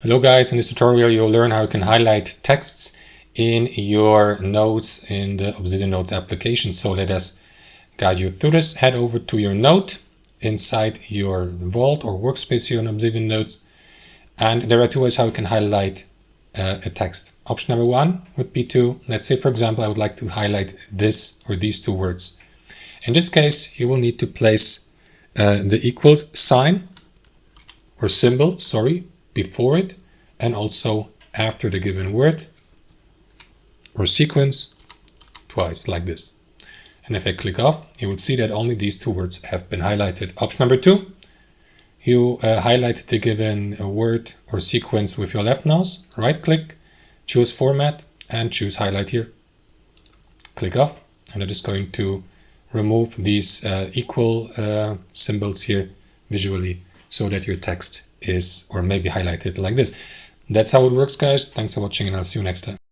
Hello guys, in this tutorial you'll learn how you can highlight texts in your notes in the Obsidian Notes application. So let us guide you through this. Head over to your note inside your vault or workspace here in Obsidian Notes. And there are two ways how you can highlight a text. Option number one would be to, let's say for example, I would like to highlight this or these two words. In this case, you will need to place the equals sign or symbol, before it and also after the given word or sequence twice, like this. And if I click off, you will see that only these two words have been highlighted. Option number two, you highlight the given word or sequence with your left mouse, right click, choose format and choose highlight here. Click off, and it is going to remove these equal symbols here visually so that your text is or maybe highlighted like this. That's how it works, guys. Thanks for watching and I'll see you next time.